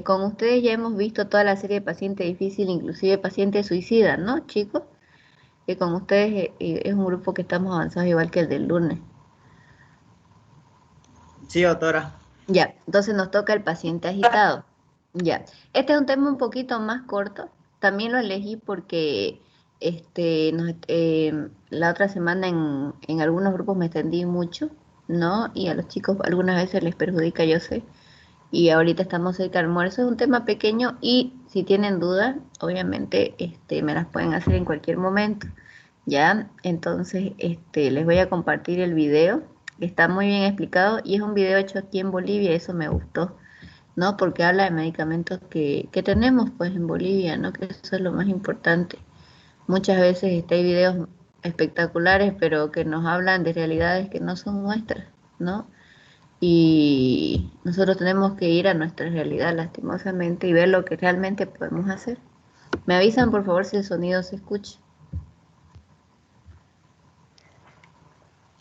Con ustedes ya hemos visto toda la serie de paciente difícil, inclusive paciente suicida, ¿no, chicos? Que con ustedes es un grupo que estamos avanzados igual que el del lunes. Sí, doctora. Ya, entonces nos toca el paciente agitado. Ya, este es un tema un poquito más corto. También lo elegí porque la otra semana en algunos grupos me extendí mucho, ¿no? Y a los chicos algunas veces les perjudica, yo sé. Y ahorita estamos cerca del almuerzo, es un tema pequeño y si tienen dudas, obviamente me las pueden hacer en cualquier momento. Ya, entonces les voy a compartir el video, que está muy bien explicado y es un video hecho aquí en Bolivia, eso me gustó, ¿no? Porque habla de medicamentos que tenemos pues en Bolivia, ¿no? Que eso es lo más importante. Muchas veces hay videos espectaculares, pero que nos hablan de realidades que no son nuestras, ¿no? Y nosotros tenemos que ir a nuestra realidad, lastimosamente, y ver lo que realmente podemos hacer. Me avisan, por favor, si el sonido se escucha.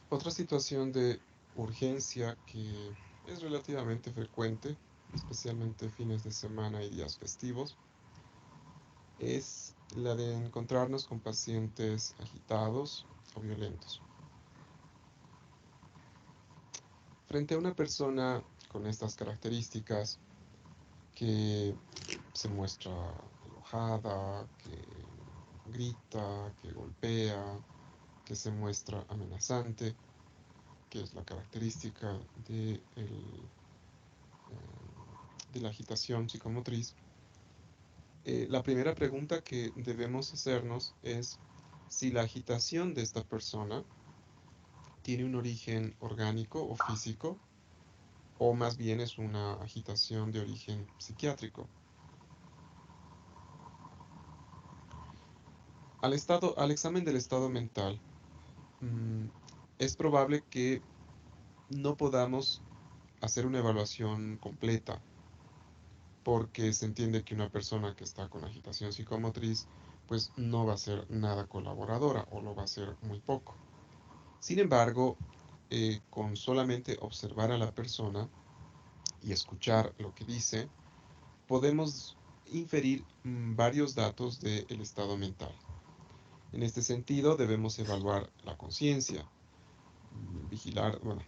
Otra situación de urgencia que es relativamente frecuente, especialmente fines de semana y días festivos, es la de encontrarnos con pacientes agitados o violentos. Frente a una persona con estas características que se muestra enojada, que grita, que golpea, que se muestra amenazante, que es la característica de la agitación psicomotriz, la primera pregunta que debemos hacernos es si la agitación de esta persona tiene un origen orgánico o físico, o más bien es una agitación de origen psiquiátrico. Al examen del estado mental, mm, es probable que no podamos hacer una evaluación completa, porque se entiende que una persona que está con agitación psicomotriz, pues no va a ser nada colaboradora o lo va a ser muy poco. Sin embargo, con solamente observar a la persona y escuchar lo que dice, podemos inferir varios datos del estado mental. En este sentido, debemos evaluar la conciencia, vigilar, bueno,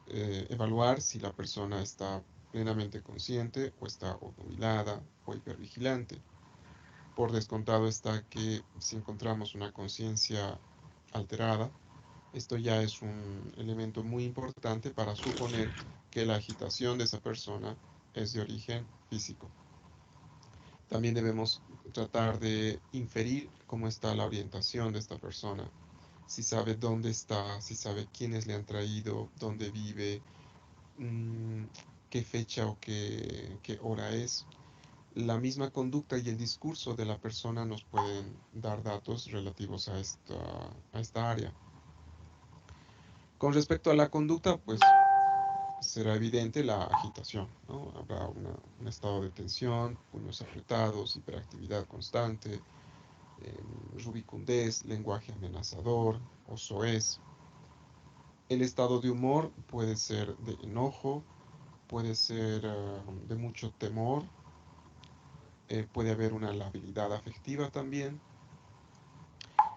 evaluar si la persona está plenamente consciente o está obnubilada o hipervigilante. Por descontado está que si encontramos una conciencia alterada, esto ya es un elemento muy importante para suponer que la agitación de esa persona es de origen físico. También debemos tratar de inferir cómo está la orientación de esta persona, si sabe dónde está, si sabe quiénes le han traído, dónde vive, mm, qué fecha o qué hora es. La misma conducta y el discurso de la persona nos pueden dar datos relativos a esta área. Con respecto a la conducta, pues será evidente la agitación, ¿no? Habrá un estado de tensión, puños apretados, hiperactividad constante, rubicundez, lenguaje amenazador o soez. El estado de humor puede ser de enojo, puede ser de mucho temor, puede haber una labilidad afectiva también.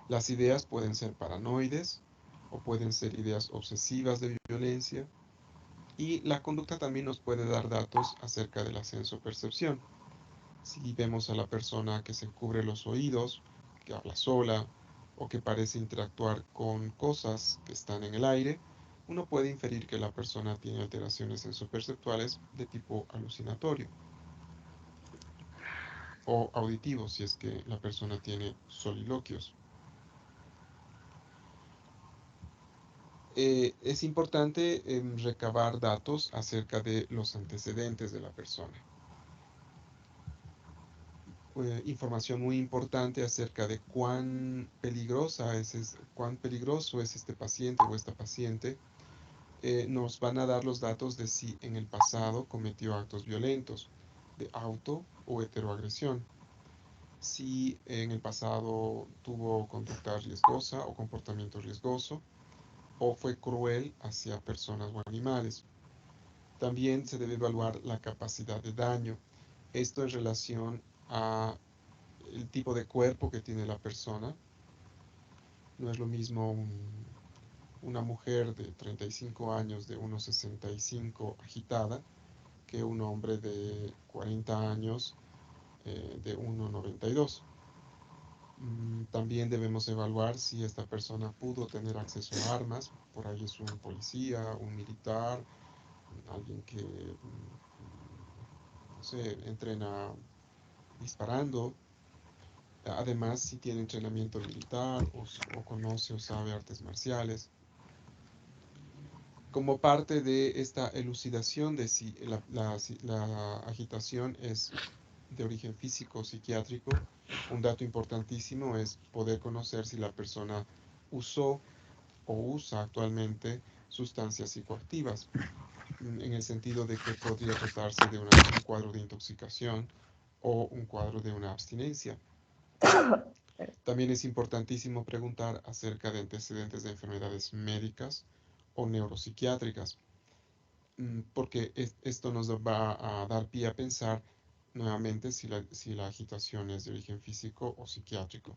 Las ideas pueden ser paranoides o pueden ser ideas obsesivas de violencia. Y la conducta también nos puede dar datos acerca del ascenso-percepción. Si vemos a la persona que se cubre los oídos, que habla sola o que parece interactuar con cosas que están en el aire, uno puede inferir que la persona tiene alteraciones sensoperceptuales de tipo alucinatorio o auditivo si es que la persona tiene soliloquios. Es importante recabar datos acerca de los antecedentes de la persona. Información muy importante acerca de cuán peligroso es este paciente o esta paciente. Nos van a dar los datos de si en el pasado cometió actos violentos, de auto o heteroagresión, si en el pasado tuvo conducta riesgosa o comportamiento riesgoso, o fue cruel hacia personas o animales. También se debe evaluar la capacidad de daño. Esto en relación a el tipo de cuerpo que tiene la persona. No es lo mismo una mujer de 35 años, de 1,65 agitada, que un hombre de 40 años, de 1,92. También debemos evaluar si esta persona pudo tener acceso a armas. Por ahí es un policía, un militar, alguien que, no sé, entrena disparando. Además, si tiene entrenamiento militar o conoce o sabe artes marciales. Como parte de esta elucidación de si la agitación es de origen físico o psiquiátrico, un dato importantísimo es poder conocer si la persona usó o usa actualmente sustancias psicoactivas, en el sentido de que podría tratarse de un cuadro de intoxicación o un cuadro de una abstinencia. También es importantísimo preguntar acerca de antecedentes de enfermedades médicas o neuropsiquiátricas, porque esto nos va a dar pie a pensar nuevamente si la agitación es de origen físico o psiquiátrico.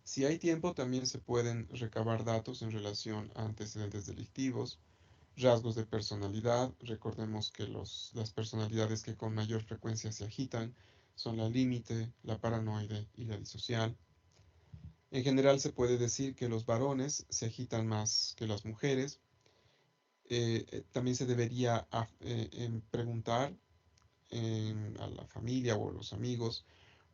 Si hay tiempo, también se pueden recabar datos en relación a antecedentes delictivos, rasgos de personalidad. Recordemos que las personalidades que con mayor frecuencia se agitan son la límite, la paranoide y la disocial. En general se puede decir que los varones se agitan más que las mujeres. También se debería preguntar a la familia o a los amigos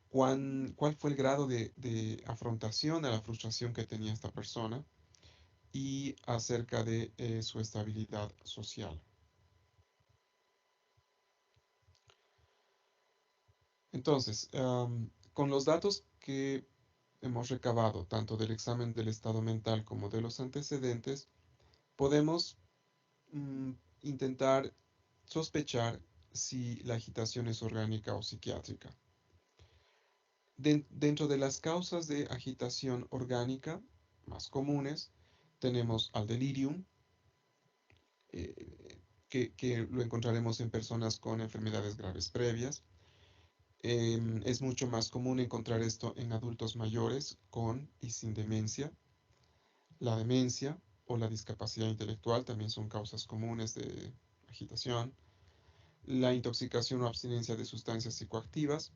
cuál fue el grado de afrontación a la frustración que tenía esta persona y acerca de su estabilidad social. Entonces, con los datos que hemos recabado, tanto del examen del estado mental como de los antecedentes, podemos mm, intentar sospechar si la agitación es orgánica o psiquiátrica. Dentro de las causas de agitación orgánica más comunes, tenemos al delirium, que lo encontraremos en personas con enfermedades graves previas. Es mucho más común encontrar esto en adultos mayores con y sin demencia. La demencia o la discapacidad intelectual también son causas comunes de agitación. La intoxicación o abstinencia de sustancias psicoactivas,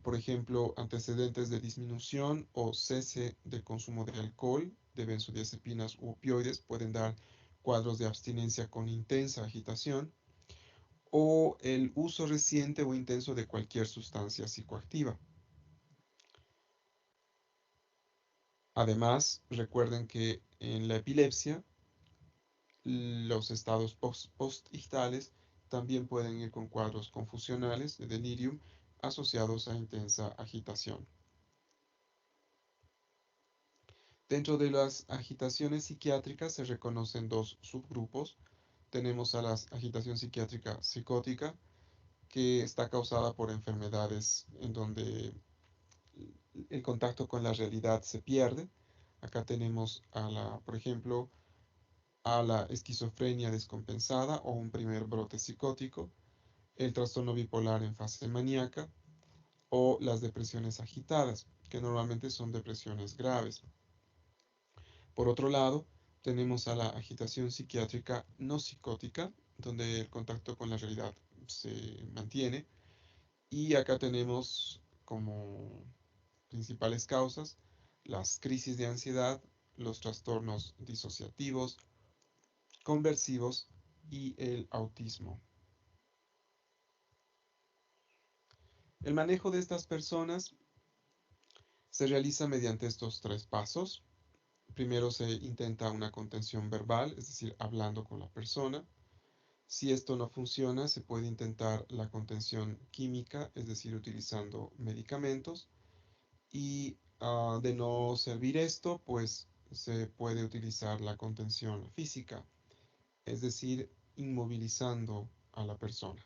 por ejemplo, antecedentes de disminución o cese de consumo de alcohol, de benzodiazepinas u opioides pueden dar cuadros de abstinencia con intensa agitación, o el uso reciente o intenso de cualquier sustancia psicoactiva. Además, recuerden que en la epilepsia, los estados postictales también pueden ir con cuadros confusionales de delirium asociados a intensa agitación. Dentro de las agitaciones psiquiátricas se reconocen dos subgrupos. Tenemos a la agitación psiquiátrica psicótica, que está causada por enfermedades en donde el contacto con la realidad se pierde. Acá tenemos por ejemplo, a la esquizofrenia descompensada o un primer brote psicótico, el trastorno bipolar en fase maníaca o las depresiones agitadas, que normalmente son depresiones graves. Por otro lado, tenemos a la agitación psiquiátrica no psicótica, donde el contacto con la realidad se mantiene. Y acá tenemos como principales causas las crisis de ansiedad, los trastornos disociativos, conversivos y el autismo. El manejo de estas personas se realiza mediante estos tres pasos. Primero se intenta una contención verbal, es decir, hablando con la persona. Si esto no funciona, se puede intentar la contención química, es decir, utilizando medicamentos. Y de no servir esto, pues se puede utilizar la contención física, es decir, inmovilizando a la persona.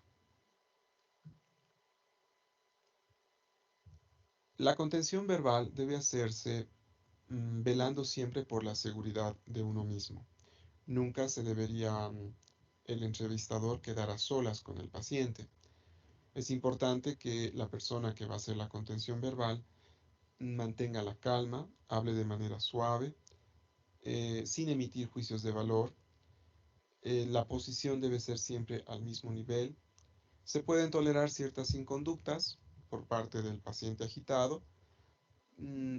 La contención verbal debe hacerse velando siempre por la seguridad de uno mismo. Nunca se debería el entrevistador quedar a solas con el paciente. Es importante que la persona que va a hacer la contención verbal mantenga la calma, hable de manera suave, sin emitir juicios de valor. La posición debe ser siempre al mismo nivel. Se pueden tolerar ciertas inconductas por parte del paciente agitado,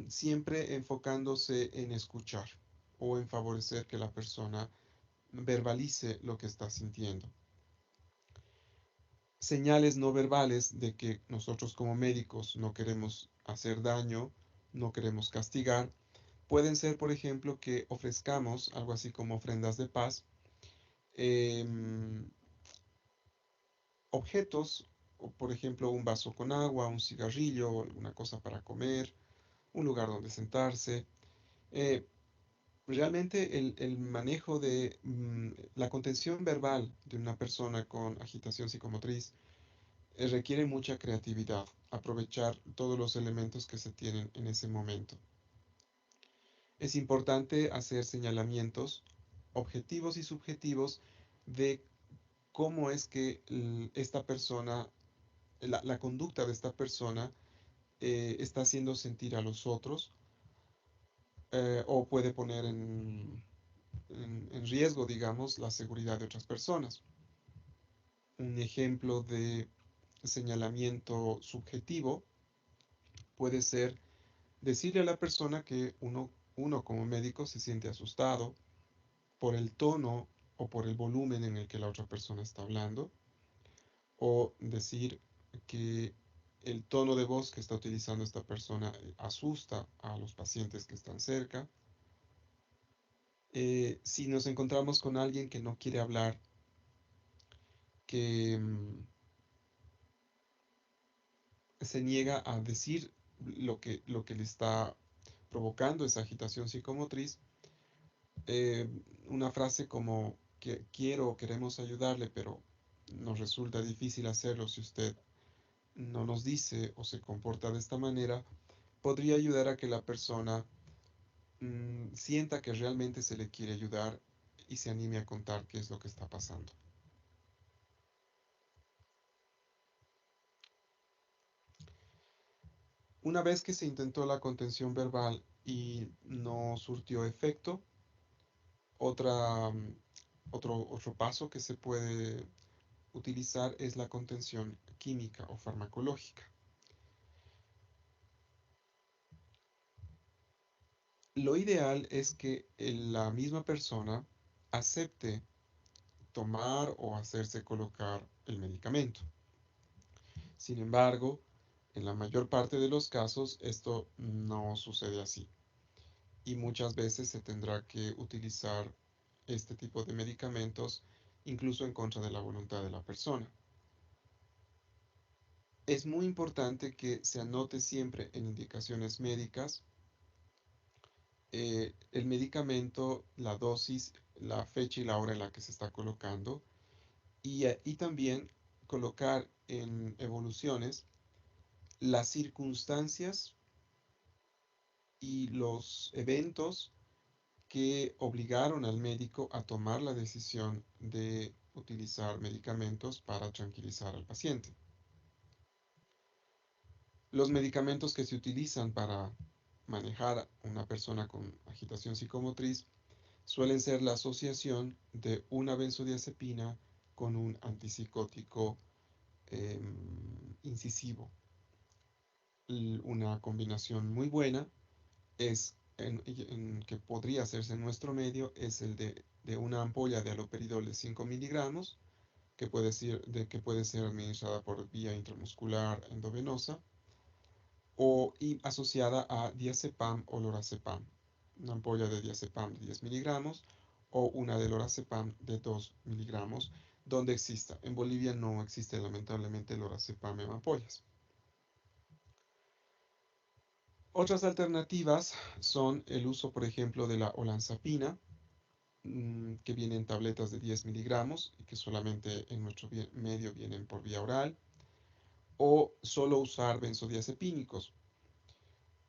siempre enfocándose en escuchar o en favorecer que la persona verbalice lo que está sintiendo. Señales no verbales de que nosotros como médicos no queremos hacer daño, no queremos castigar, pueden ser, por ejemplo, que ofrezcamos algo así como ofrendas de paz, em, objetos, o por ejemplo un vaso con agua, un cigarrillo, alguna cosa para comer, un lugar donde sentarse. Eh, Realmente el manejo de la contención verbal de una persona con agitación psicomotriz requiere mucha creatividad, aprovechar todos los elementos que se tienen en ese momento. Es importante hacer señalamientos objetivos y subjetivos de cómo es que esta persona, la conducta de esta persona está haciendo sentir a los otros, o puede poner en riesgo, digamos, la seguridad de otras personas. Un ejemplo de señalamiento subjetivo puede ser decirle a la persona que uno como médico se siente asustado por el tono o por el volumen en el que la otra persona está hablando, o decir que el tono de voz que está utilizando esta persona asusta a los pacientes que están cerca. Si nos encontramos con alguien que no quiere hablar, que se niega a decir lo que le está provocando esa agitación psicomotriz, eh, una frase como que quiero o queremos ayudarle, pero nos resulta difícil hacerlo si usted no nos dice o se comporta de esta manera, podría ayudar a que la persona sienta que realmente se le quiere ayudar y se anime a contar qué es lo que está pasando. Una vez que se intentó la contención verbal y no surtió efecto, otra, otro paso que se puede utilizar es la contención química o farmacológica. Lo ideal es que la misma persona acepte tomar o hacerse colocar el medicamento. Sin embargo, en la mayor parte de los casos esto no sucede así y muchas veces se tendrá que utilizar este tipo de medicamentos incluso en contra de la voluntad de la persona. Es muy importante que se anote siempre en indicaciones médicas el medicamento, la dosis, la fecha y la hora en la que se está colocando y también colocar en evoluciones las circunstancias y los eventos que obligaron al médico a tomar la decisión de utilizar medicamentos para tranquilizar al paciente. Los medicamentos que se utilizan para manejar a una persona con agitación psicomotriz suelen ser la asociación de una benzodiazepina con un antipsicótico incisivo. Una combinación muy buena es que podría hacerse en nuestro medio es el de una ampolla de haloperidol de 5 miligramos que puede ser administrada por vía intramuscular endovenosa y asociada a diazepam o lorazepam, una ampolla de diazepam de 10 miligramos o una de lorazepam de 2 miligramos, donde exista. En Bolivia no existe lamentablemente lorazepam en ampollas. Otras alternativas son el uso, por ejemplo, de la olanzapina, que viene en tabletas de 10 miligramos y que solamente en nuestro medio vienen por vía oral, o solo usar benzodiazepínicos,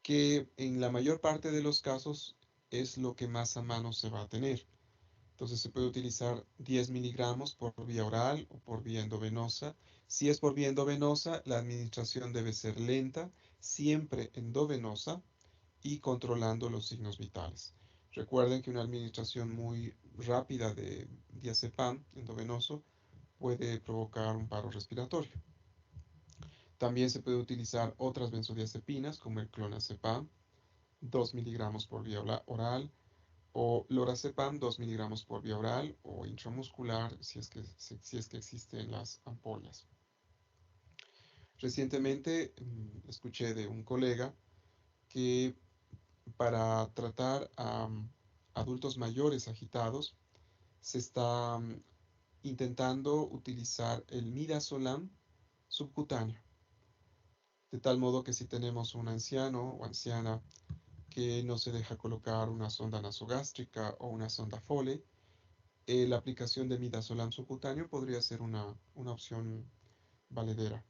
que en la mayor parte de los casos es lo que más a mano se va a tener. Entonces se puede utilizar 10 miligramos por vía oral o por vía endovenosa. Si es por vía endovenosa, la administración debe ser lenta, siempre endovenosa y controlando los signos vitales. Recuerden que una administración muy rápida de diazepam endovenoso puede provocar un paro respiratorio. También se puede utilizar otras benzodiazepinas como el clonazepam, 2 miligramos por vía oral, o lorazepam 2 miligramos por vía oral o intramuscular si es que existen las ampollas. Recientemente escuché de un colega que para tratar a adultos mayores agitados se está intentando utilizar el midazolam subcutáneo, de tal modo que si tenemos un anciano o anciana que no se deja colocar una sonda nasogástrica o una sonda Foley, la aplicación de midazolam subcutáneo podría ser una opción valedera.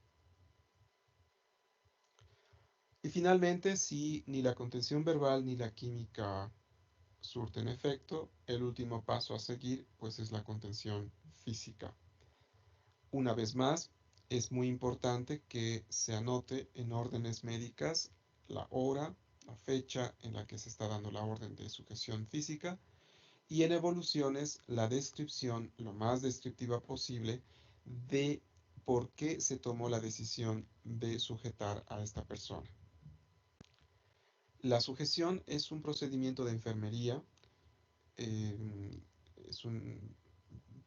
Y finalmente, si ni la contención verbal ni la química surten efecto, el último paso a seguir pues es la contención física. Una vez más, es muy importante que se anote en órdenes médicas la hora, la fecha en la que se está dando la orden de sujeción física y en evoluciones la descripción lo más descriptiva posible de por qué se tomó la decisión de sujetar a esta persona. La sujeción es un procedimiento de enfermería, eh, es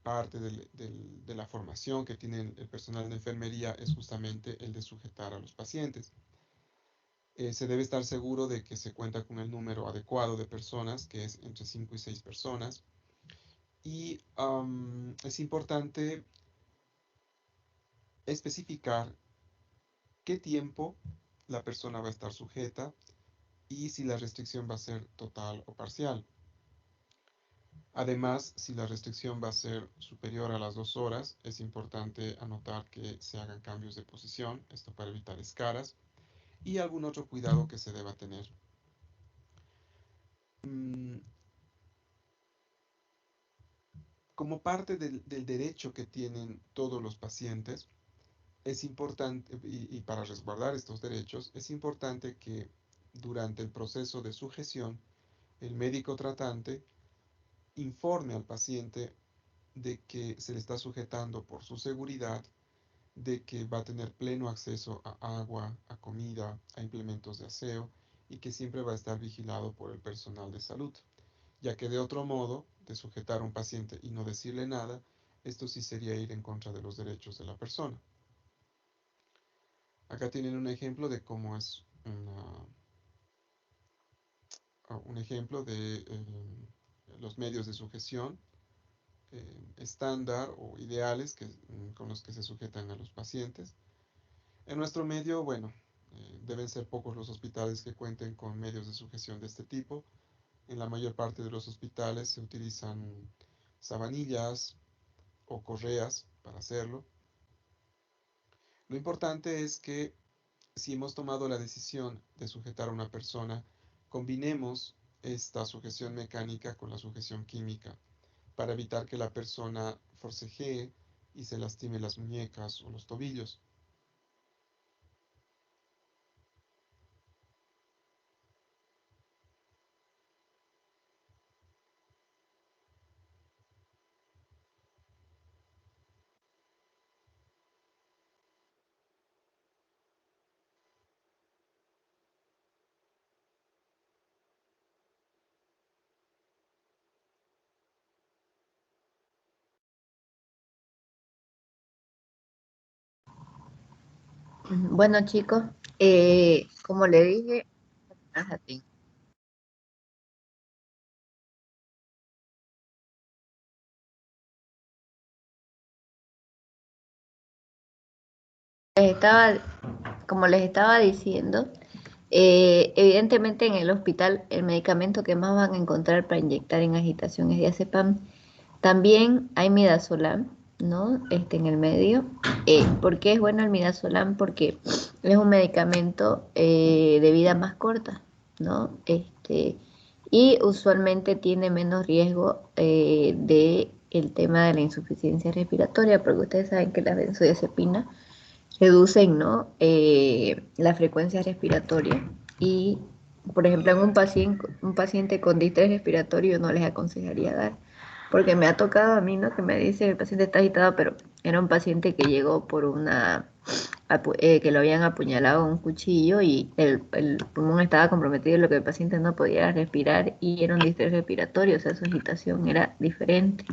parte de la formación que tiene el personal de enfermería es justamente el de sujetar a los pacientes. Se debe estar seguro de que se cuenta con el número adecuado de personas, que es entre 5 y 6 personas. Y es importante especificar qué tiempo la persona va a estar sujeta y si la restricción va a ser total o parcial. Además, si la restricción va a ser superior a las 2 horas, es importante anotar que se hagan cambios de posición, esto para evitar escaras, y algún otro cuidado que se deba tener. Mm, Como parte del derecho que tienen todos los pacientes, es importante, y para resguardar estos derechos, es importante que durante el proceso de sujeción, el médico tratante informe al paciente de que se le está sujetando por su seguridad, de que va a tener pleno acceso a agua, a comida, a implementos de aseo y que siempre va a estar vigilado por el personal de salud, ya que de otro modo, de sujetar a un paciente y no decirle nada, esto sí sería ir en contra de los derechos de la persona. Acá tienen un ejemplo de cómo es un ejemplo de los medios de sujeción estándar o ideales con los que se sujetan a los pacientes. En nuestro medio, bueno, deben ser pocos los hospitales que cuenten con medios de sujeción de este tipo. En la mayor parte de los hospitales se utilizan sabanillas o correas para hacerlo. Lo importante es que si hemos tomado la decisión de sujetar a una persona, combinemos esta sujeción mecánica con la sujeción química para evitar que la persona forcejee y se lastime las muñecas o los tobillos. Bueno, chicos, como le dije, ajá, sí, les estaba, como les estaba diciendo, evidentemente en el hospital el medicamento que más van a encontrar para inyectar en agitación es diazepam. También hay midazolam, ¿no? En el medio. ¿Por qué es bueno el midazolam? Porque es un medicamento de vida más corta, ¿no? y usualmente tiene menos riesgo de el tema de la insuficiencia respiratoria, porque ustedes saben que las benzodiazepinas reducen, ¿no? La frecuencia respiratoria y, por ejemplo, en un paciente con distrés respiratorio no les aconsejaría dar, porque me ha tocado a mí, ¿no? Que me dice el paciente está agitado, pero era un paciente que llegó por que lo habían apuñalado con un cuchillo y el pulmón estaba comprometido, lo que el paciente no podía respirar y era un distrés respiratorio, o sea, su agitación era diferente.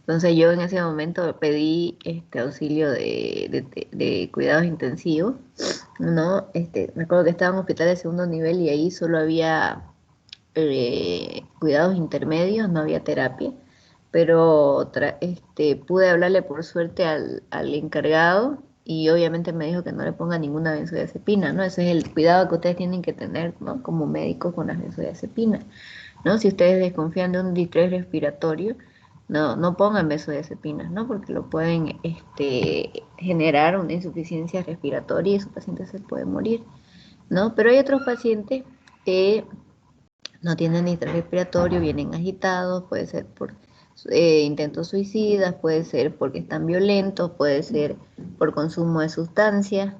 Entonces yo en ese momento pedí auxilio de cuidados intensivos, ¿no? Me acuerdo que estaba en un hospital de segundo nivel y ahí solo había cuidados intermedios, no había terapia, pero pude hablarle por suerte al encargado y obviamente me dijo que no le ponga ninguna benzodiazepina, ¿no? Ese es el cuidado que ustedes tienen que tener, ¿no? Como médicos con las benzodiazepinas, ¿no? Si ustedes desconfían de un distrés respiratorio, no pongan benzodiazepinas, ¿no? Porque lo pueden generar una insuficiencia respiratoria y su paciente se puede morir, ¿no? Pero hay otros pacientes que no tienen distrés respiratorio, vienen agitados, puede ser por intentos suicidas, puede ser porque están violentos, puede ser por consumo de sustancias,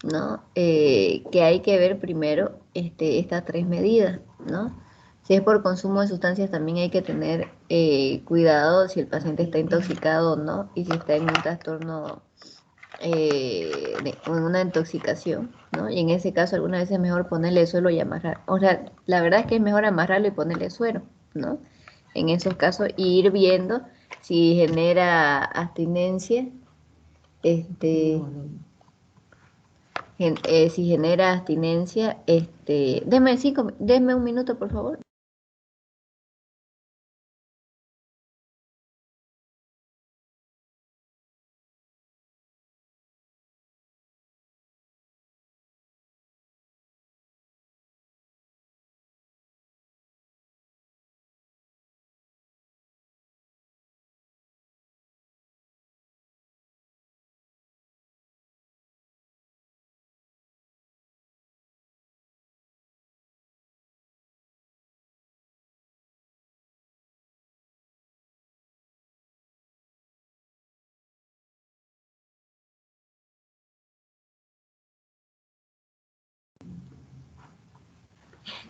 ¿no? Que hay que ver primero estas tres medidas, ¿no? Si es por consumo de sustancias, también hay que tener cuidado si el paciente está intoxicado o no, y si está en un trastorno una intoxicación, ¿no? Y en ese caso algunas veces es mejor ponerle suero y amarrar. O sea, la verdad es que es mejor amarrarlo y ponerle suero, ¿no? En esos casos, y ir viendo si genera abstinencia, si genera abstinencia, denme un minuto, por favor.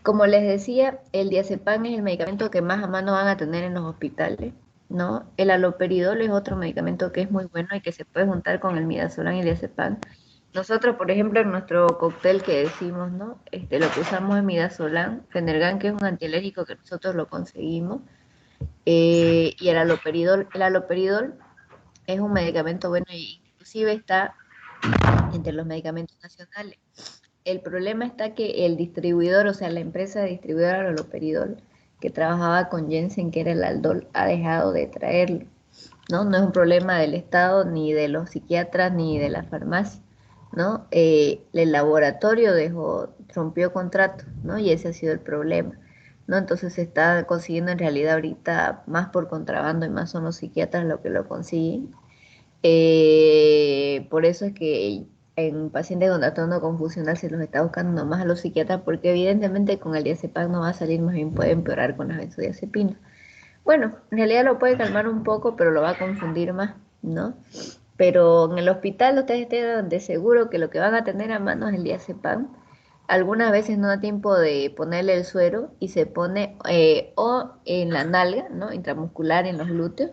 Como les decía, el diazepam es el medicamento que más a mano van a tener en los hospitales, ¿no? El haloperidol es otro medicamento que es muy bueno y que se puede juntar con el midazolam y el diazepam. Nosotros, por ejemplo, en nuestro cóctel que decimos, ¿no? Lo que usamos es midazolam, Fenergan, que es un antialérgico que nosotros lo conseguimos, y el haloperidol es un medicamento bueno y inclusive está entre los medicamentos nacionales. El problema está que el distribuidor, o sea, la empresa distribuidora de haloperidol, que trabajaba con Jensen, que era el Aldol, ha dejado de traerlo, ¿no? No es un problema del Estado, ni de los psiquiatras, ni de la farmacia, ¿no? El laboratorio rompió contrato, ¿no? Y ese ha sido el problema, ¿no? Entonces se está consiguiendo en realidad ahorita más por contrabando y más son los psiquiatras los que lo consiguen. Por eso es que en pacientes con trastorno confusional se los está buscando nomás a los psiquiatras, porque evidentemente con el diazepam no va a salir, más bien puede empeorar con las benzodiazepinas. Bueno, en realidad lo puede calmar un poco, pero lo va a confundir más, ¿no? Pero en el hospital ustedes estén de seguro que lo que van a tener a mano es el diazepam. Algunas veces no da tiempo de ponerle el suero y se pone o en la nalga, ¿no? Intramuscular en los glúteos,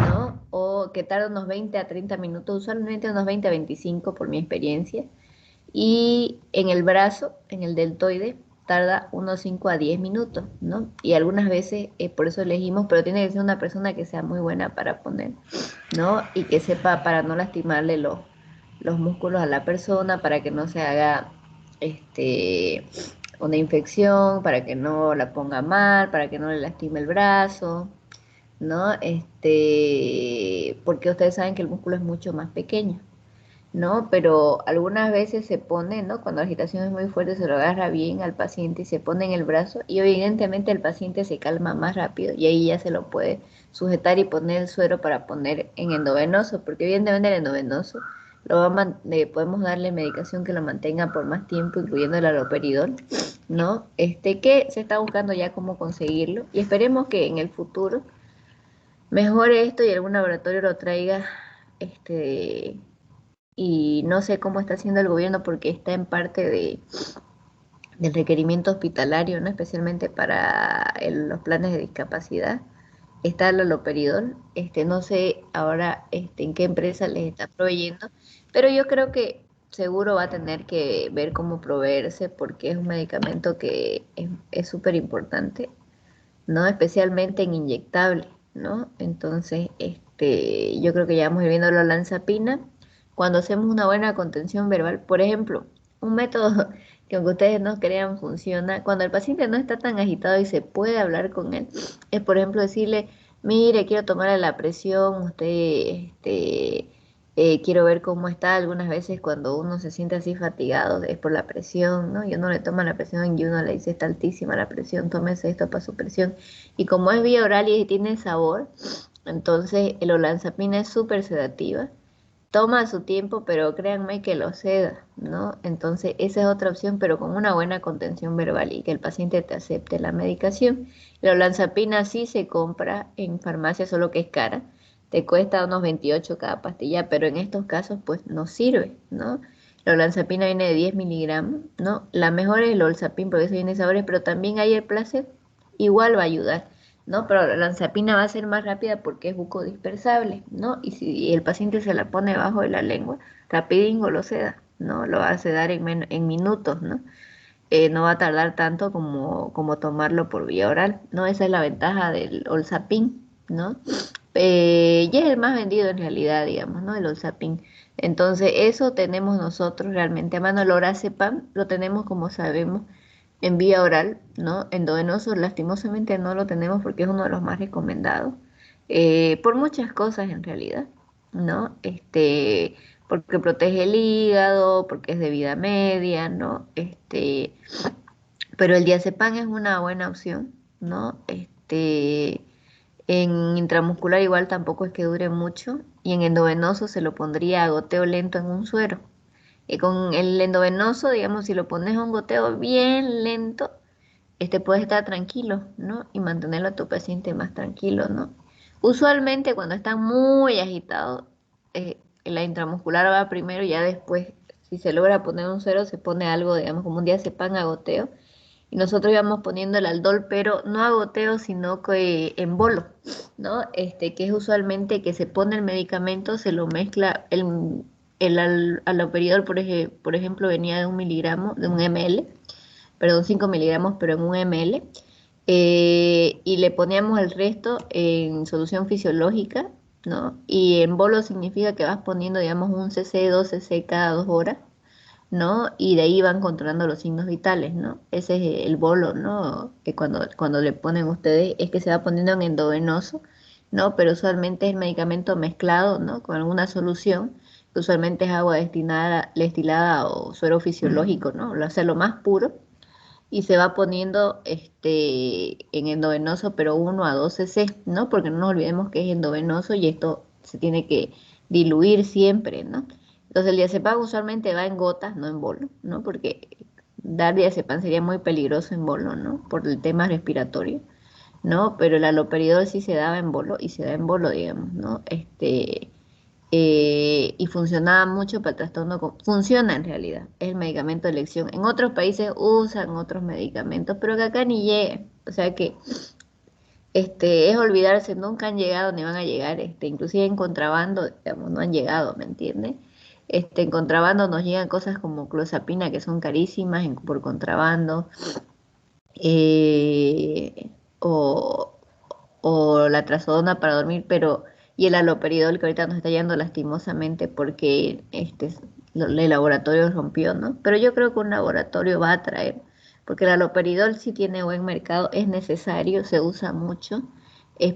¿no? O que tarda unos 20 a 30 minutos, usualmente unos 20 a 25 por mi experiencia. Y en el brazo, en el deltoide, tarda unos 5 a 10 minutos, ¿no? Y algunas veces, por eso elegimos, pero tiene que ser una persona que sea muy buena para poner, ¿no? Y que sepa para no lastimarle los músculos a la persona, para que no se haga una infección, para que no la ponga mal, para que no le lastime el brazo, ¿no? Porque ustedes saben que el músculo es mucho más pequeño, ¿no? Pero algunas veces se pone, ¿no? Cuando la agitación es muy fuerte, se lo agarra bien al paciente y se pone en el brazo y evidentemente el paciente se calma más rápido y ahí ya se lo puede sujetar y poner el suero para poner en endovenoso, porque evidentemente el endovenoso podemos darle medicación que lo mantenga por más tiempo, incluyendo el haloperidol, ¿no? Que se está buscando ya cómo conseguirlo y esperemos que en el futuro mejore esto y algún laboratorio lo traiga, este, y no sé cómo está haciendo el gobierno porque está en parte del requerimiento hospitalario, ¿no? Especialmente para los planes de discapacidad. Está el haloperidol, no sé ahora en qué empresa les está proveyendo, pero yo creo que seguro va a tener que ver cómo proveerse porque es un medicamento que es súper importante, ¿no? Especialmente en inyectable, ¿no? Entonces, yo creo que ya vamos a ir viendo la olanzapina cuando hacemos una buena contención verbal. Por ejemplo, un método que aunque ustedes no crean funciona, cuando el paciente no está tan agitado y se puede hablar con él, es por ejemplo decirle, mire, quiero tomarle la presión, usted, quiero ver cómo está. Algunas veces cuando uno se siente así fatigado es por la presión, ¿no? Y uno le toma la presión y uno le dice, está altísima la presión, tómese esto para su presión. Y como es vía oral y tiene sabor, entonces el olanzapina es súper sedativa. Toma su tiempo, pero créanme que lo seda, ¿no? Entonces esa es otra opción, pero con una buena contención verbal y que el paciente te acepte la medicación. La olanzapina sí se compra en farmacia, solo que es cara. Te cuesta unos 28 cada pastilla, pero en estos casos pues no sirve, ¿no? La olanzapina viene de 10 miligramos, ¿no? La mejor es el olzapin porque eso viene de sabores, pero también hay el placebo, igual va a ayudar, ¿no? Pero la olanzapina va a ser más rápida porque es bucodispersable, ¿no? Y si el paciente se la pone debajo de la lengua, rapidingo lo seda, ¿no? Lo va a sedar en minutos, ¿no? No va a tardar tanto como tomarlo por vía oral, ¿no? Esa es la ventaja del Olzapin, ¿no? Y es el más vendido en realidad, digamos, ¿no? El Olzapin. Entonces, eso tenemos nosotros realmente a mano. El Lorazepam lo tenemos, como sabemos, en vía oral, ¿no? Endovenoso, lastimosamente no lo tenemos porque es uno de los más recomendados, por muchas cosas en realidad, ¿no? Porque protege el hígado, porque es de vida media, ¿no? Pero el diazepam es una buena opción, ¿no? En intramuscular igual tampoco es que dure mucho y en endovenoso se lo pondría a goteo lento en un suero. Y con el endovenoso, digamos, si lo pones a un goteo bien lento, puedes estar tranquilo, ¿no? Y mantenerlo a tu paciente más tranquilo, ¿no? Usualmente cuando están muy agitados, la intramuscular va primero y ya después, si se logra poner un suero, se pone algo, digamos, como un diazepam a goteo. Y nosotros íbamos poniendo el aldol, pero no a goteo, sino que en bolo, ¿no? Que es usualmente que se pone el medicamento, se lo mezcla, el haloperidol, por ejemplo, venía de 1 miligramo, de 1 ml, perdón, 5 miligramos, pero en 1 ml, y le poníamos el resto en solución fisiológica, ¿no? Y en bolo significa que vas poniendo, digamos, 1 cc, 2 cc cada 2 horas, ¿no? Y de ahí van controlando los signos vitales, ¿no? Ese es el bolo, ¿no? Que cuando le ponen ustedes es que se va poniendo en endovenoso, ¿no? Pero usualmente es medicamento mezclado, ¿no? Con alguna solución, que usualmente es agua destilada o suero fisiológico, ¿no? Lo hace lo más puro y se va poniendo en endovenoso, pero 1 a 2 cc, ¿no? Porque no nos olvidemos que es endovenoso y esto se tiene que diluir siempre, ¿no? Entonces el diazepam usualmente va en gotas, no en bolo, ¿no? Porque dar diazepam sería muy peligroso en bolo, ¿no? Por el tema respiratorio, ¿no? Pero el haloperidol sí se daba en bolo y se da en bolo, digamos, ¿no? Y funcionaba mucho para el trastorno, funciona en realidad, es el medicamento de elección. En otros países usan otros medicamentos, pero que acá ni llegan. O sea que es olvidarse, nunca han llegado ni van a llegar, inclusive en contrabando, digamos, no han llegado, ¿me entiendes? En contrabando nos llegan cosas como clozapina que son carísimas por contrabando, eh, o, o la trazodona para dormir, pero y el haloperidol que ahorita nos está yendo lastimosamente porque el laboratorio rompió, ¿no? Pero yo creo que un laboratorio va a traer, porque el haloperidol sí tiene buen mercado, es necesario, se usa mucho,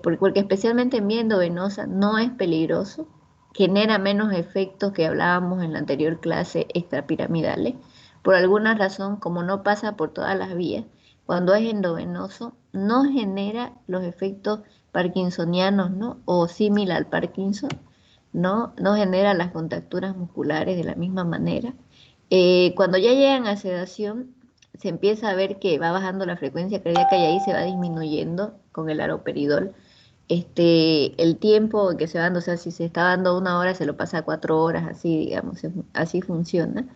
porque especialmente en vía endovenosa no es peligroso, genera menos efectos que hablábamos en la anterior clase extrapiramidales. Por alguna razón, como no pasa por todas las vías, cuando es endovenoso, no genera los efectos parkinsonianos, ¿no? O similar al Parkinson, ¿no? No genera las contracturas musculares de la misma manera. Cuando ya llegan a sedación, se empieza a ver que va bajando la frecuencia cardíaca y ahí se va disminuyendo con el haloperidol el tiempo que se va dando, o sea, si se está dando 1 hora, se lo pasa a 4 horas, así, digamos, así funciona.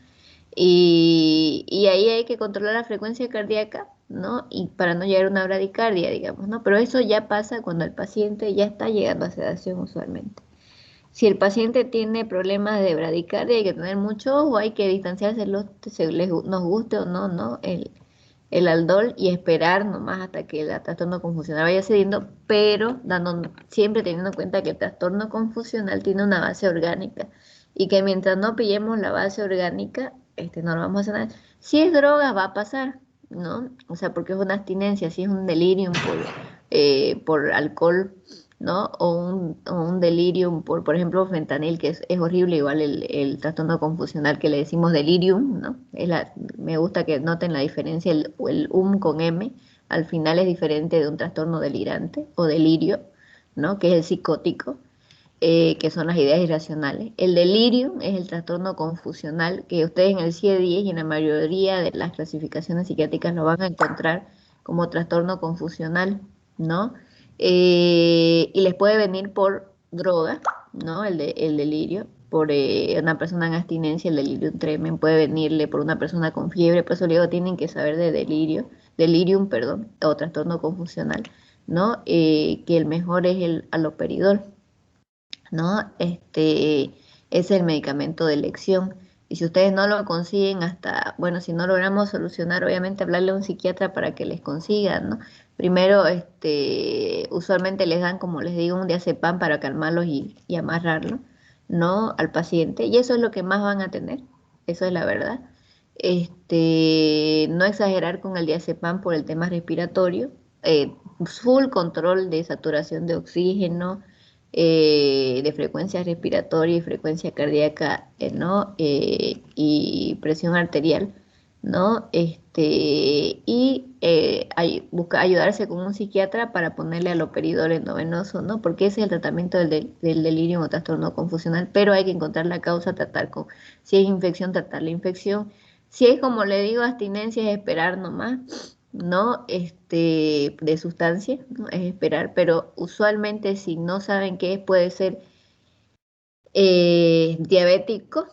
Y ahí hay que controlar la frecuencia cardíaca, ¿no? Y para no llegar a una bradicardia, digamos, ¿no? Pero eso ya pasa cuando el paciente ya está llegando a sedación usualmente. Si el paciente tiene problemas de bradicardia, hay que tener mucho ojo, hay que distanciarse, nos guste o no, ¿no? El aldol y esperar nomás hasta que el trastorno confusional vaya cediendo, pero siempre teniendo en cuenta que el trastorno confusional tiene una base orgánica y que mientras no pillemos la base orgánica, no lo vamos a hacer nada. Si es droga, va a pasar, ¿no? O sea, porque es una abstinencia, si es un delirium por alcohol, ¿no? O un delirium por ejemplo, fentanil, que es horrible, igual el trastorno confusional que le decimos delirium, ¿no? Me gusta que noten la diferencia, el con M, al final es diferente de un trastorno delirante o delirio, ¿no? Que es el psicótico, que son las ideas irracionales. El delirium es el trastorno confusional, que ustedes en el CIE-10 y en la mayoría de las clasificaciones psiquiátricas lo van a encontrar como trastorno confusional, ¿no? Y les puede venir por droga, ¿no? El delirio, por una persona en abstinencia, el delirium tremens, puede venirle por una persona con fiebre, por eso le digo, tienen que saber de delirium, perdón, o trastorno confusional, ¿no? Que el mejor es el haloperidol, ¿no? Es el medicamento de elección. Y si ustedes no lo consiguen hasta, bueno, si no logramos solucionar, obviamente hablarle a un psiquiatra para que les consigan, ¿no? Primero, usualmente les dan, como les digo, un diazepam para calmarlos y amarrarlo, ¿no? Al paciente. Y eso es lo que más van a tener, eso es la verdad. No exagerar con el diazepam por el tema respiratorio, full control de saturación de oxígeno, de frecuencia respiratoria y frecuencia cardíaca, ¿no? Y presión arterial, ¿no? Busca ayudarse con un psiquiatra para ponerle haloperidol endovenoso, ¿no? Porque ese es el tratamiento del delirio o trastorno confusional, pero hay que encontrar la causa, si es infección, tratar la infección. Si es, como le digo, abstinencia, es esperar nomás, ¿no? De sustancia, ¿no? Es esperar, pero usualmente si no saben qué es, puede ser diabético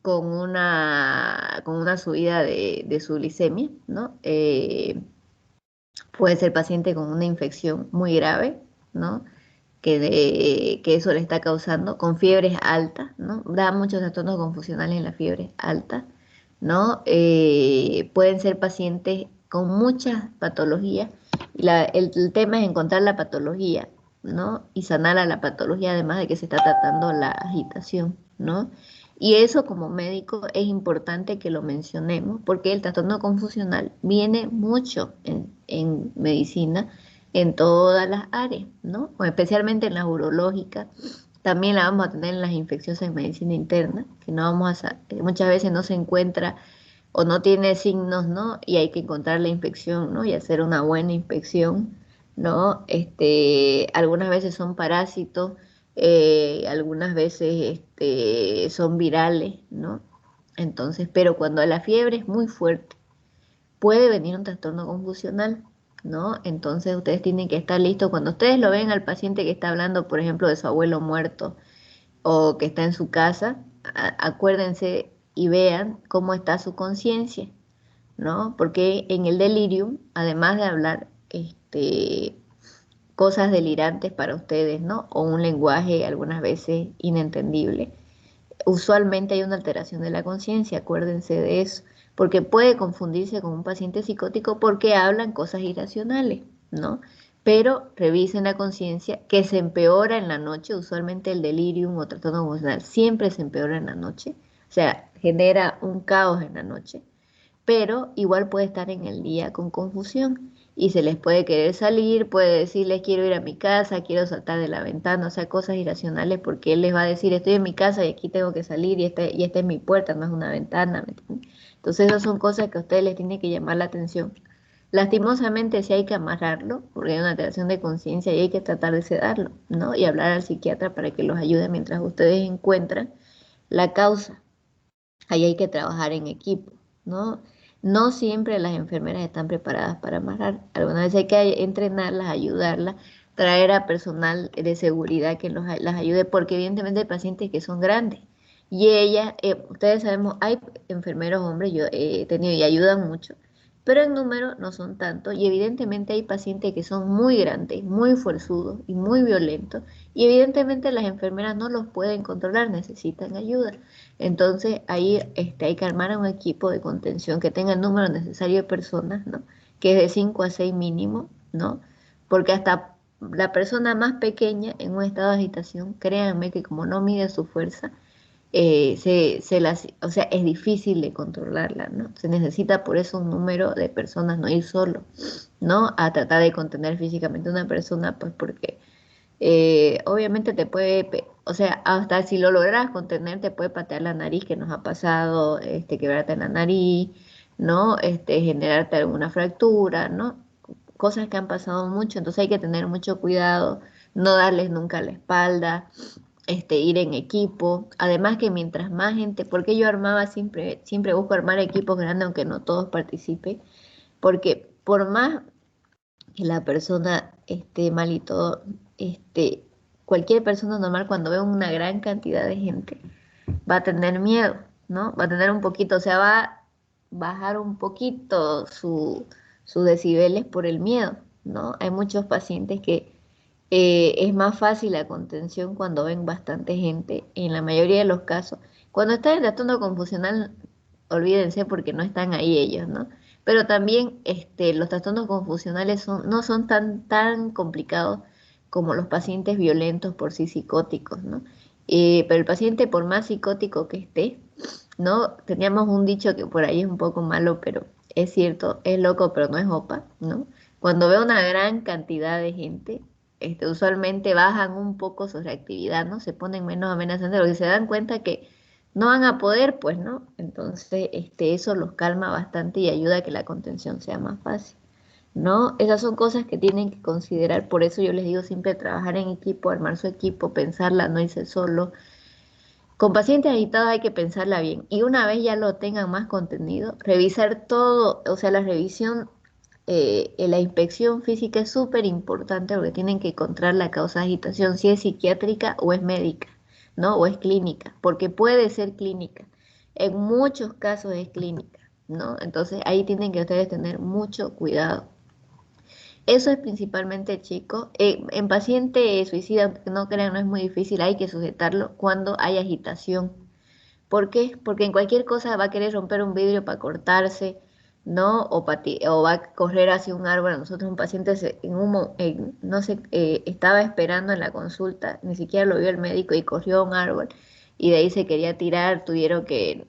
con una subida de su glicemia, ¿no? Puede ser paciente con una infección muy grave, ¿no? Que eso le está causando, con fiebres altas, ¿no? Da muchos trastornos confusionales en la fiebre alta, ¿no? Pueden ser pacientes con muchas patologías. El tema es encontrar la patología, ¿no? Y sanar a la patología, además de que se está tratando la agitación, ¿no? Y eso como médico es importante que lo mencionemos porque el trastorno confusional viene mucho en medicina en todas las áreas, ¿no? O especialmente en la urológica. También la vamos a tener en las infecciosas en medicina interna, que no muchas veces no se encuentra o no tiene signos, ¿no? Y hay que encontrar la infección, ¿no? Y hacer una buena inspección, ¿no? Algunas veces son parásitos, algunas veces son virales, ¿no? Entonces, pero cuando la fiebre es muy fuerte, puede venir un trastorno confusional, ¿no? Entonces ustedes tienen que estar listos. Cuando ustedes lo ven al paciente que está hablando, por ejemplo, de su abuelo muerto o que está en su casa, acuérdense y vean cómo está su conciencia, ¿no? Porque en el delirium, además de hablar cosas delirantes para ustedes, ¿no? O un lenguaje algunas veces inentendible, usualmente hay una alteración de la conciencia, acuérdense de eso, porque puede confundirse con un paciente psicótico porque hablan cosas irracionales, ¿no? Pero revisen la conciencia que se empeora en la noche, usualmente el delirium o trastorno emocional siempre se empeora en la noche, o sea, genera un caos en la noche, pero igual puede estar en el día con confusión y se les puede querer salir, puede decirles quiero ir a mi casa, quiero saltar de la ventana, o sea, cosas irracionales porque él les va a decir estoy en mi casa y aquí tengo que salir y esta es mi puerta, no es una ventana, ¿me entienden? Entonces esas son cosas que a ustedes les tiene que llamar la atención. Lastimosamente sí hay que amarrarlo porque hay una alteración de conciencia y hay que tratar de sedarlo, ¿no? Y hablar al psiquiatra para que los ayude mientras ustedes encuentran la causa. Ahí hay que trabajar en equipo, ¿no? No siempre las enfermeras están preparadas para amarrar. Algunas veces hay que entrenarlas, ayudarlas, traer a personal de seguridad que las ayude, porque evidentemente hay pacientes que son grandes. Y ella, ustedes sabemos, hay enfermeros hombres, yo he tenido y ayudan mucho, pero en número no son tantos. Y evidentemente hay pacientes que son muy grandes, muy fuerzudos y muy violentos. Y evidentemente las enfermeras no los pueden controlar, necesitan ayuda. Entonces ahí hay que armar un equipo de contención que tenga el número necesario de personas, ¿no? Que es de 5 a 6 mínimo, ¿no? Porque hasta la persona más pequeña en un estado de agitación, créanme que como no mide su fuerza, o sea, es difícil de controlarla, ¿no? Se necesita por eso un número de personas, no ir solo, ¿no? A tratar de contener físicamente a una persona, pues porque obviamente te puede, o sea, hasta si lo logras contener, te puede patear la nariz, que nos ha pasado, quebrarte la nariz, ¿no? Generarte alguna fractura, ¿no? Cosas que han pasado mucho, entonces hay que tener mucho cuidado, no darles nunca la espalda, ir en equipo. Además que mientras más gente, porque yo armaba siempre busco armar equipos grandes, aunque no todos participen, porque por más que la persona esté mal y todo, cualquier persona normal cuando ve una gran cantidad de gente va a tener miedo, ¿no? Va a tener un poquito, o sea, va a bajar un poquito sus decibeles por el miedo, ¿no? Hay muchos pacientes que es más fácil la contención cuando ven bastante gente, en la mayoría de los casos. Cuando están en trastorno confusional, olvídense porque no están ahí ellos, ¿no? Pero también los trastornos confusionales no son tan complicados como los pacientes violentos por sí psicóticos, ¿no? Pero el paciente, por más psicótico que esté, ¿no? Teníamos un dicho que por ahí es un poco malo, pero es cierto, es loco, pero no es opa, ¿no? Cuando ve una gran cantidad de gente, usualmente bajan un poco su reactividad, ¿no? Se ponen menos amenazantes porque se dan cuenta que no van a poder, pues, ¿no? Entonces, eso los calma bastante y ayuda a que la contención sea más fácil, ¿no? Esas son cosas que tienen que considerar, por eso yo les digo siempre trabajar en equipo, armar su equipo, pensarla, no irse solo. Con pacientes agitados hay que pensarla bien y una vez ya lo tengan más contenido, revisar todo, o sea, la revisión, la inspección física es súper importante porque tienen que encontrar la causa de agitación, si es psiquiátrica o es médica, ¿no? O es clínica, porque puede ser clínica. En muchos casos es clínica, ¿no? Entonces ahí tienen que ustedes tener mucho cuidado. Eso es principalmente, chicos. En paciente suicida, aunque no crean, no es muy difícil, hay que sujetarlo cuando hay agitación. ¿Por qué? Porque en cualquier cosa va a querer romper un vidrio para cortarse, ¿no? O va a correr hacia un árbol. Nosotros un paciente no sé, estaba esperando en la consulta, ni siquiera lo vio el médico y corrió a un árbol y de ahí se quería tirar, tuvieron que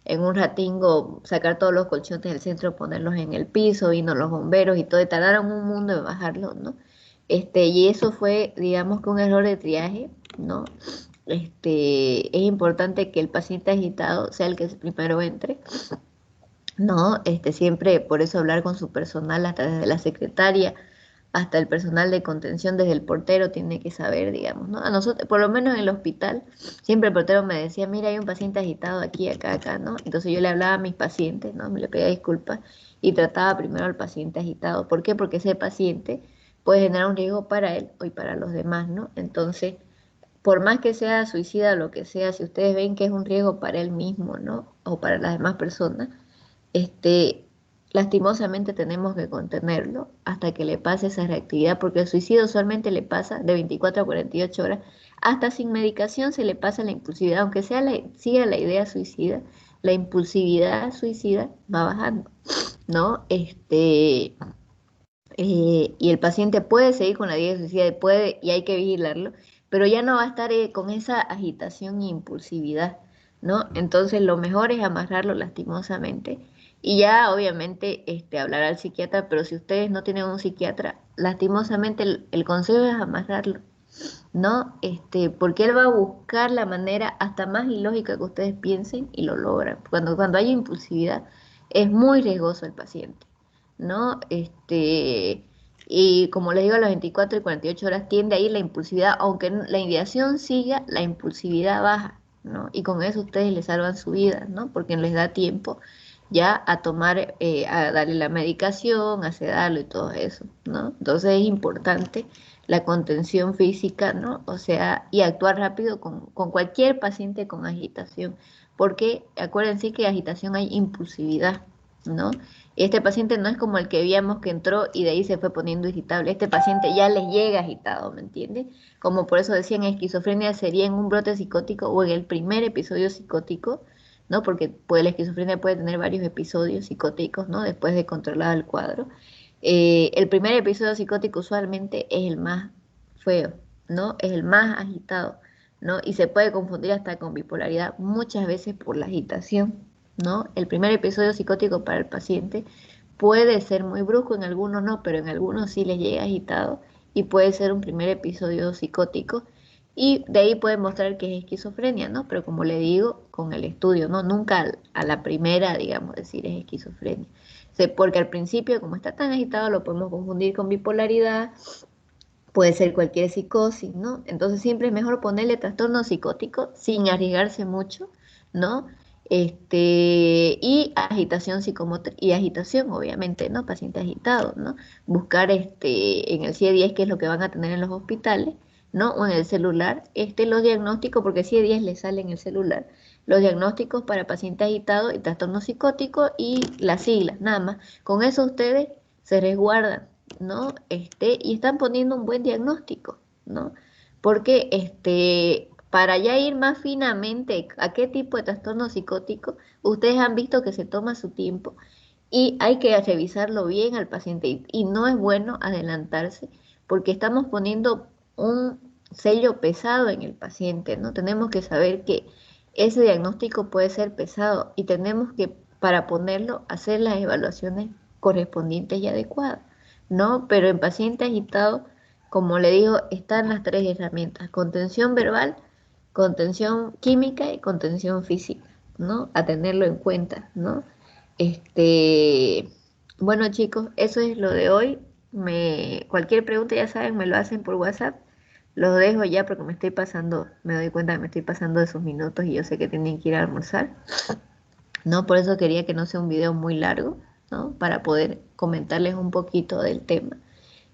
en un ratingo sacar todos los colchones del centro, ponerlos en el piso, vino los bomberos y todo, y tardaron un mundo en bajarlo, ¿no? Y eso fue, digamos que un error de triaje, ¿no? Es importante que el paciente agitado sea el que primero entre, ¿no? Siempre por eso hablar con su personal, hasta desde la secretaria, hasta el personal de contención, desde el portero, tiene que saber, digamos, ¿no? A nosotros, por lo menos en el hospital, siempre el portero me decía, mira, hay un paciente agitado aquí, acá, ¿no? Entonces yo le hablaba a mis pacientes, ¿no? Me le pedía disculpas y trataba primero al paciente agitado. ¿Por qué? Porque ese paciente puede generar un riesgo para él y para los demás, ¿no? Entonces, por más que sea suicida o lo que sea, si ustedes ven que es un riesgo para él mismo, ¿no? O para las demás personas, este, lastimosamente tenemos que contenerlo hasta que le pase esa reactividad, porque el suicidio usualmente le pasa de 24 a 48 horas, hasta sin medicación se le pasa la impulsividad, aunque siga la idea suicida, la impulsividad suicida va bajando, ¿no? Y el paciente puede seguir con la dieta suicida, puede, y hay que vigilarlo, pero ya no va a estar con esa agitación e impulsividad, ¿no? Entonces lo mejor es amarrarlo lastimosamente y ya obviamente hablar al psiquiatra, pero si ustedes no tienen un psiquiatra, lastimosamente el consejo es amarrarlo, ¿no? Porque él va a buscar la manera hasta más ilógica que ustedes piensen y lo logran. Cuando hay impulsividad es muy riesgoso el paciente, ¿no? Y como les digo, a las 24 y 48 horas tiende a ir la impulsividad, aunque la ideación siga, la impulsividad baja, ¿no? Y con eso ustedes le salvan su vida, ¿no? Porque les da tiempo. ya a tomar, a darle la medicación, a sedarlo y todo eso, ¿no? Entonces es importante la contención física, ¿no? O sea, y actuar rápido con cualquier paciente con agitación, porque acuérdense que agitación hay impulsividad, ¿no? Este paciente no es como el que veíamos que entró y de ahí se fue poniendo irritable. Este paciente ya les llega agitado, ¿me entiendes? Como por eso decían, esquizofrenia sería en un brote psicótico o en el primer episodio psicótico, ¿no? Porque la esquizofrenia puede tener varios episodios psicóticos, ¿no? Después de controlar el cuadro. El primer episodio psicótico usualmente es el más feo, ¿no? Es el más agitado, ¿no? Y se puede confundir hasta con bipolaridad muchas veces por la agitación, ¿no? El primer episodio psicótico para el paciente puede ser muy brusco, en algunos no, pero en algunos sí les llega agitado y puede ser un primer episodio psicótico y de ahí puede mostrar que es esquizofrenia, ¿no? Pero como le digo, con el estudio, ¿no? Nunca a la primera, digamos, decir es esquizofrenia. Porque al principio, como está tan agitado, lo podemos confundir con bipolaridad, puede ser cualquier psicosis, ¿no? Entonces siempre es mejor ponerle trastorno psicótico sin arriesgarse mucho, ¿no? Y agitación psicomotriz, y agitación, obviamente, ¿no? Paciente agitado, ¿no? Buscar en el CIE-10, que es lo que van a tener en los hospitales, ¿no? O en el celular, los diagnósticos, porque el CIE-10 les sale en el celular, los diagnósticos para paciente agitado y trastorno psicótico y las siglas, nada más. Con eso ustedes se resguardan, ¿no? Y están poniendo un buen diagnóstico, ¿no? Porque para ya ir más finamente a qué tipo de trastorno psicótico, ustedes han visto que se toma su tiempo y hay que revisarlo bien al paciente y no es bueno adelantarse porque estamos poniendo un sello pesado en el paciente, ¿no? Tenemos que saber que ese diagnóstico puede ser pesado y tenemos que, para ponerlo, hacer las evaluaciones correspondientes y adecuadas, ¿no? Pero en paciente agitado, como le digo, están las tres herramientas: contención verbal, contención química y contención física, ¿no? A tenerlo en cuenta, ¿no? Este, bueno, chicos, eso es lo de hoy. Cualquier pregunta, ya saben, me lo hacen por WhatsApp. Los dejo ya porque me estoy pasando, me doy cuenta que me estoy pasando de esos minutos y yo sé que tienen que ir a almorzar, ¿no? Por eso quería que no sea un video muy largo, ¿no? Para poder comentarles un poquito del tema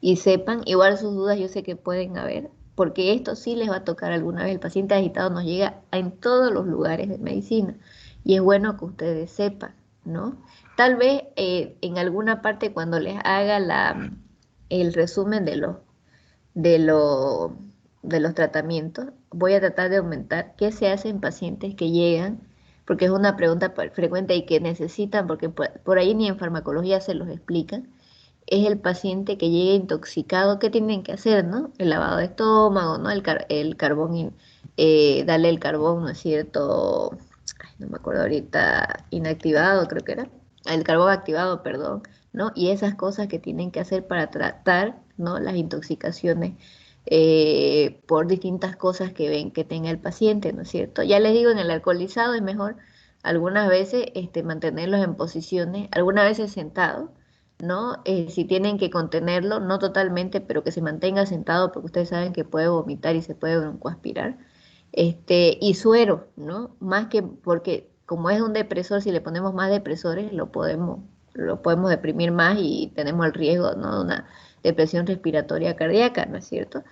y sepan, igual sus dudas yo sé que pueden haber, porque esto sí les va a tocar alguna vez. El paciente agitado nos llega en todos los lugares de medicina y es bueno que ustedes sepan, ¿no? Tal vez en alguna parte cuando les haga el resumen de, lo- de los tratamientos, voy a tratar de aumentar qué se hace en pacientes que llegan, porque es una pregunta frecuente y que necesitan, porque por ahí ni en farmacología se los explican. Es el paciente que llega intoxicado, ¿qué tienen que hacer, no? El lavado de estómago, ¿no? El carbón, darle el carbón, ¿no es cierto? Ay, no me acuerdo ahorita, inactivado creo que era. El carbón activado, perdón, ¿no? Y esas cosas que tienen que hacer para tratar, ¿no? Las intoxicaciones por distintas cosas que ven que tenga el paciente, ¿no es cierto? Ya les digo, en el alcoholizado es mejor algunas veces mantenerlos en posiciones, algunas veces sentados, ¿no? Si tienen que contenerlo, no totalmente, pero que se mantenga sentado porque ustedes saben que puede vomitar y se puede broncoaspirar. Y suero, ¿no? Más que porque como es un depresor, si le ponemos más depresores, lo podemos deprimir más y tenemos el riesgo, ¿no? De una depresión respiratoria cardíaca, ¿no es cierto?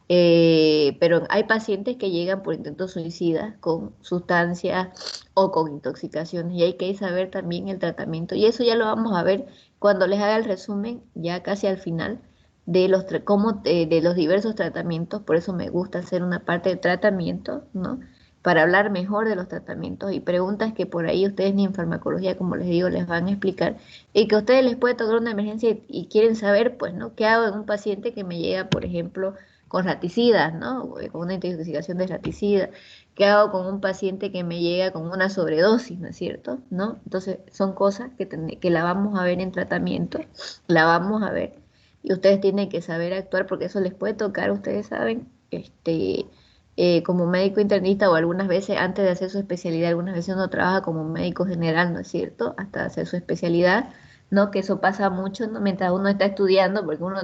Pero hay pacientes que llegan por intentos suicidas con sustancias o con intoxicaciones y hay que saber también el tratamiento y eso ya lo vamos a ver cuando les haga el resumen ya casi al final de de los diversos tratamientos. Por eso me gusta hacer una parte de tratamiento, ¿no? Para hablar mejor de los tratamientos y preguntas que por ahí ustedes ni en farmacología, como les digo, les van a explicar y que a ustedes les puede tocar una emergencia y quieren saber, pues, ¿no? ¿Qué hago en un paciente que me llega, por ejemplo, con raticidas, ¿no? Con una intoxicación de raticidas. ¿Qué hago con un paciente que me llega con una sobredosis, ¿no es cierto? ¿No? Entonces, son cosas que la vamos a ver en tratamiento, la vamos a ver, y ustedes tienen que saber actuar porque eso les puede tocar, ustedes saben, como médico internista o algunas veces antes de hacer su especialidad, algunas veces uno trabaja como médico general, ¿no es cierto? Hasta hacer su especialidad, ¿no? Que eso pasa mucho, ¿no? Mientras uno está estudiando, porque uno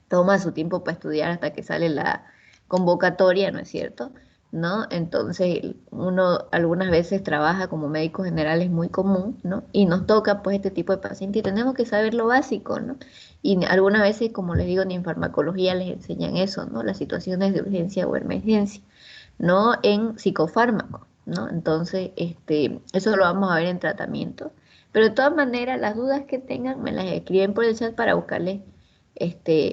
toma su tiempo para estudiar hasta que sale la convocatoria, ¿no es cierto? ¿no? Entonces, uno algunas veces trabaja como médico general, es muy común, ¿no? Y nos toca pues este tipo de paciente y tenemos que saber lo básico, ¿no? Y algunas veces, como les digo, ni en farmacología les enseñan eso, ¿no? Las situaciones de urgencia o emergencia, ¿no? En psicofármaco, ¿no? Entonces, eso lo vamos a ver en tratamiento. Pero de todas maneras, las dudas que tengan me las escriben por el chat para buscarles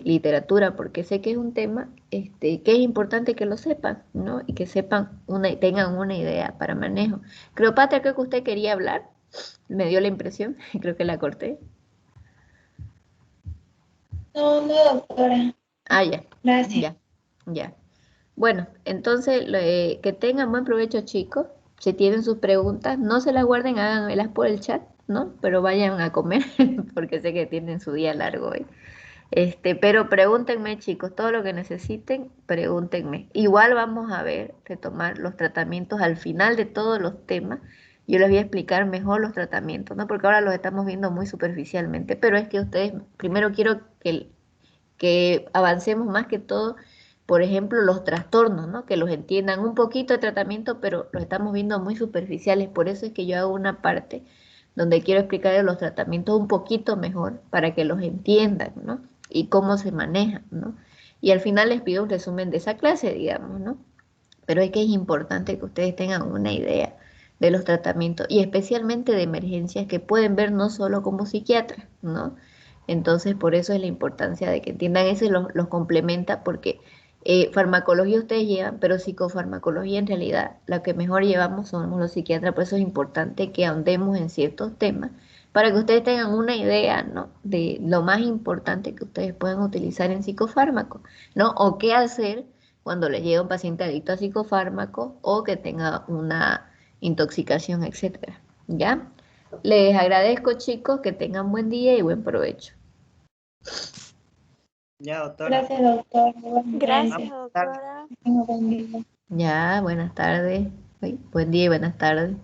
literatura, porque sé que es un tema que es importante que lo sepan, ¿no? Y que sepan tengan una idea para manejo. Cleopatra, creo que usted quería hablar, me dio la impresión, creo que la corté. No, no, doctora. Ah, ya, Gracias. ya, ya. Bueno, entonces que tengan buen provecho, chicos. Si tienen sus preguntas, no se las guarden, háganmelas por el chat, ¿no? Pero vayan a comer, porque sé que tienen su día largo hoy. Pero pregúntenme, chicos, todo lo que necesiten, pregúntenme. Igual vamos a ver, retomar los tratamientos al final de todos los temas. Yo les voy a explicar mejor los tratamientos, ¿no? Porque ahora los estamos viendo muy superficialmente, pero es que ustedes, primero quiero que avancemos más que todo, por ejemplo, los trastornos, ¿no? Que los entiendan un poquito de tratamiento, pero los estamos viendo muy superficiales. Por eso es que yo hago una parte donde quiero explicarles los tratamientos un poquito mejor para que los entiendan, ¿no? Y cómo se manejan, ¿no? Y al final les pido un resumen de esa clase, digamos, ¿no? Pero es que es importante que ustedes tengan una idea de los tratamientos y especialmente de emergencias que pueden ver no solo como psiquiatras, ¿no? Entonces, por eso es la importancia de que entiendan eso y los complementa porque farmacología ustedes llevan, pero psicofarmacología en realidad la que mejor llevamos somos los psiquiatras, por eso es importante que ahondemos en ciertos temas para que ustedes tengan una idea, ¿no? De lo más importante que ustedes pueden utilizar en psicofármacos, ¿no? O qué hacer cuando les llega un paciente adicto a psicofármacos o que tenga una intoxicación, etcétera. ¿Ya? Les agradezco, chicos, que tengan buen día y buen provecho. Ya, doctora. Gracias, doctor. Igualmente. Gracias, doctora. Tengo buen día. Ya, buenas tardes. Buen día y buenas tardes.